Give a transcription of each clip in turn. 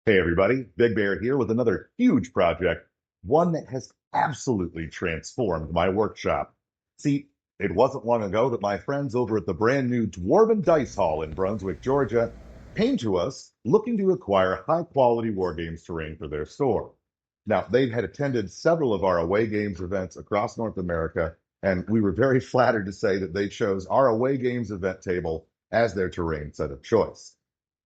Hey everybody, Big Bear here with another huge project, one that has absolutely transformed my workshop. See, it wasn't long ago that my friends over at the brand new Dwarven Dice Hall in Brunswick, Georgia, came to us looking to acquire high quality wargames terrain for their store. Now, they had attended several of our away games events across North America, and we were very flattered to say that they chose our away games event table as their terrain set of choice.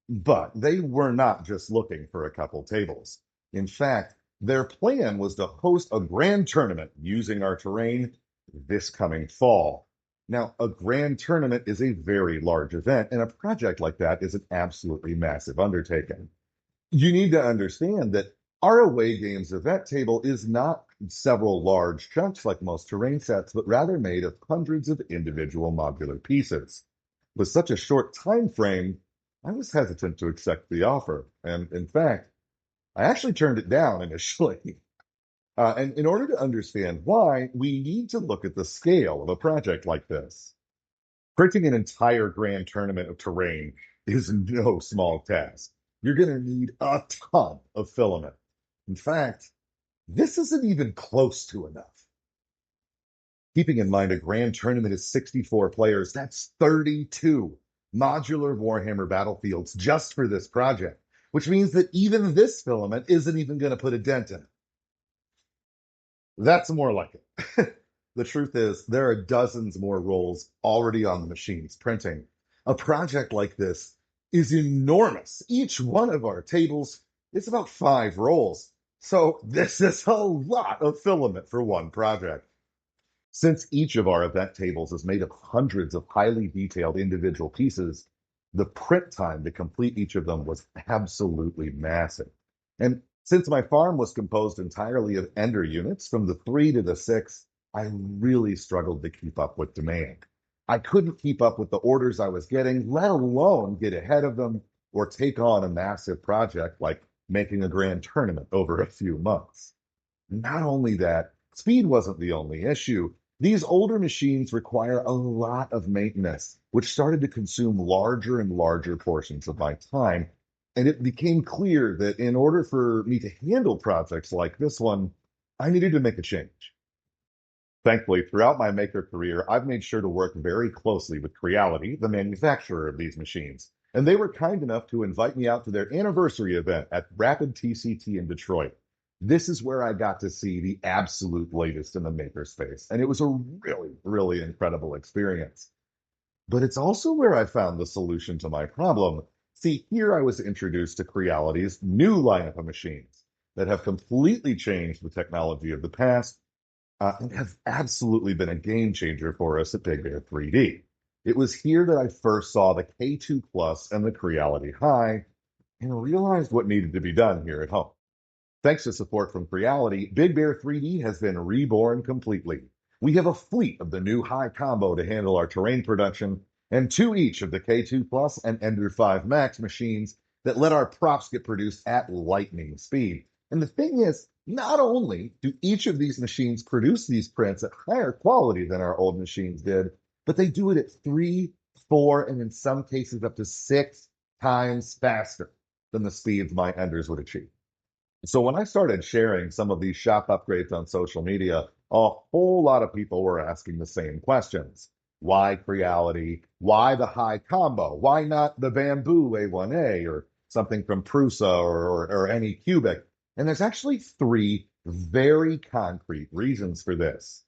But they were not just looking for a couple tables. In fact, their plan was to host a grand tournament using our terrain this coming fall. Now, a grand tournament is a very large event, and a project like that is an absolutely massive undertaking. You need to understand that our away games event table is not several large chunks like most terrain sets, but rather made of hundreds of individual modular pieces. With such a short time frame, I was hesitant to accept the offer, and in fact, I actually turned it down initially. And in order to understand why, we need to look at the scale of a project like this. Printing an entire grand tournament of terrain is no small task. You're going to need a ton of filament. In fact, this isn't even close to enough. Keeping in mind a grand tournament is 64 players, that's 32 modular Warhammer battlefields just for this project, which means that even this filament isn't even going to put a dent in it. That's more like it. The truth is, there are dozens more rolls already on the machines printing. A project like this is enormous. Each one of our tables is about 5 rolls. So this is a lot of filament for one project. Since each of our event tables is made of hundreds of highly detailed individual pieces, the print time to complete each of them was absolutely massive. And since my farm was composed entirely of Ender units from the 3 to the 6, I really struggled to keep up with demand. I couldn't keep up with the orders I was getting, let alone get ahead of them or take on a massive project like making a grand tournament over a few months. Not only that, speed wasn't the only issue. These older machines require a lot of maintenance, which started to consume larger and larger portions of my time. And it became clear that in order for me to handle projects like this one, I needed to make a change. Thankfully, throughout my maker career, I've made sure to work very closely with Creality, the manufacturer of these machines. And they were kind enough to invite me out to their anniversary event at Rapid TCT in Detroit. This is where I got to see the absolute latest in the makerspace, and it was a really, really incredible experience. But it's also where I found the solution to my problem. See, here I was introduced to Creality's new lineup of machines that have completely changed the technology of the past and have absolutely been a game changer for us at Big Bear 3D. It was here that I first saw the K2 Plus and the Creality High and realized what needed to be done here at home. Thanks to support from Creality, Big Bear 3D has been reborn completely. We have a fleet of the new high combo to handle our terrain production, and 2 each of the K2 Plus and Ender 5 Max machines that let our props get produced at lightning speed. And the thing is, not only do each of these machines produce these prints at higher quality than our old machines did, but they do it at 3, 4, and in some cases up to 6 times faster than the speeds my Enders would achieve. So when I started sharing some of these shop upgrades on social media, a whole lot of people were asking the same questions. Why Creality? Why the high combo? Why not the Bamboo A1A or something from Prusa or any Cubic? And there's actually 3 very concrete reasons for this.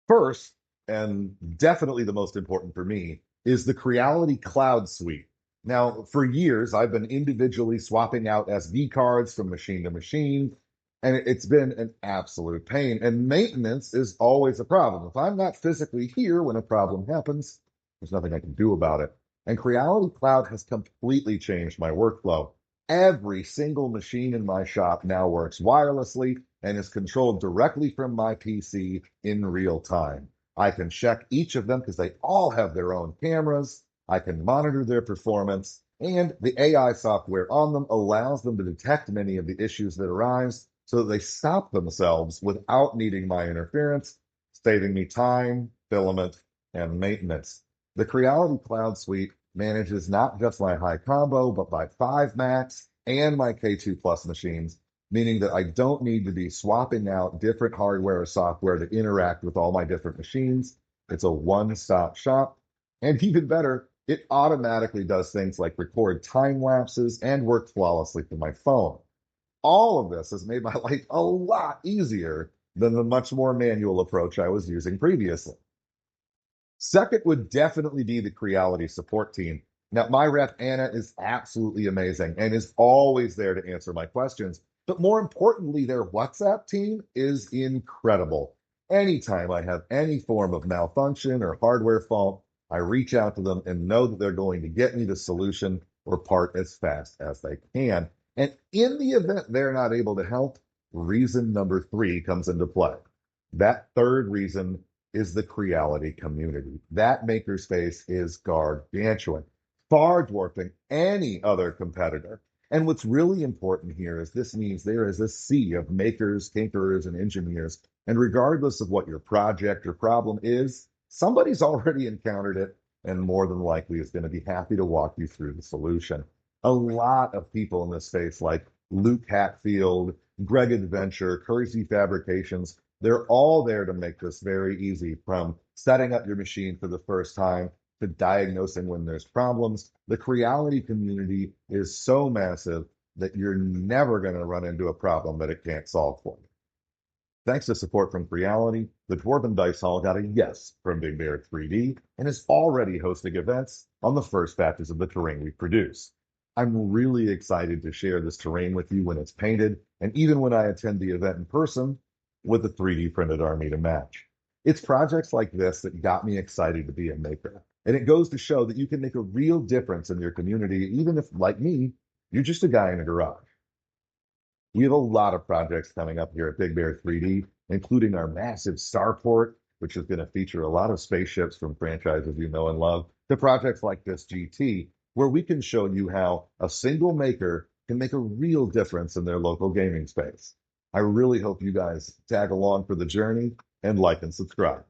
First, and definitely the most important for me, is the Creality Cloud Suite. Now, for years, I've been individually swapping out SD cards from machine to machine, and it's been an absolute pain. And maintenance is always a problem. If I'm not physically here when a problem happens, there's nothing I can do about it. And Creality Cloud has completely changed my workflow. Every single machine in my shop now works wirelessly and is controlled directly from my PC in real time. I can check each of them because they all have their own cameras. I can monitor their performance, and the AI software on them allows them to detect many of the issues that arise so that they stop themselves without needing my interference, saving me time, filament, and maintenance. The Creality Cloud Suite manages not just my high combo, but my 5 Max and my K2 Plus machines, meaning that I don't need to be swapping out different hardware or software to interact with all my different machines. It's a one-stop shop. And even better, it automatically does things like record time lapses and work flawlessly from my phone. All of this has made my life a lot easier than the much more manual approach I was using previously. Second would definitely be the Creality support team. Now, my rep, Anna, is absolutely amazing and is always there to answer my questions. But more importantly, their WhatsApp team is incredible. Anytime I have any form of malfunction or hardware fault, I reach out to them and know that they're going to get me the solution or part as fast as they can. And in the event they're not able to help, reason number three comes into play. That third reason is the Creality community. That makerspace is gargantuan, far dwarfing any other competitor. And what's really important here is this means there is a sea of makers, tinkerers, and engineers. And regardless of what your project or problem is, somebody's already encountered it and more than likely is going to be happy to walk you through the solution. A lot of people in this space, like Luke Hatfield, Greg Adventure, Kersey Fabrications, they're all there to make this very easy, from setting up your machine for the first time to diagnosing when there's problems. The Creality community is so massive that you're never going to run into a problem that it can't solve for you. Thanks to support from Creality, the Dwarven Dice Hall got a yes from Big Bear 3D and is already hosting events on the first batches of the terrain we produce. I'm really excited to share this terrain with you when it's painted, and even when I attend the event in person with a 3D printed army to match. It's projects like this that got me excited to be a maker. And it goes to show that you can make a real difference in your community, even if, like me, you're just a guy in a garage. We have a lot of projects coming up here at Big Bear 3D, including our massive starport, which is going to feature a lot of spaceships from franchises you know and love, to projects like this GT, where we can show you how a single maker can make a real difference in their local gaming space. I really hope you guys tag along for the journey and like and subscribe.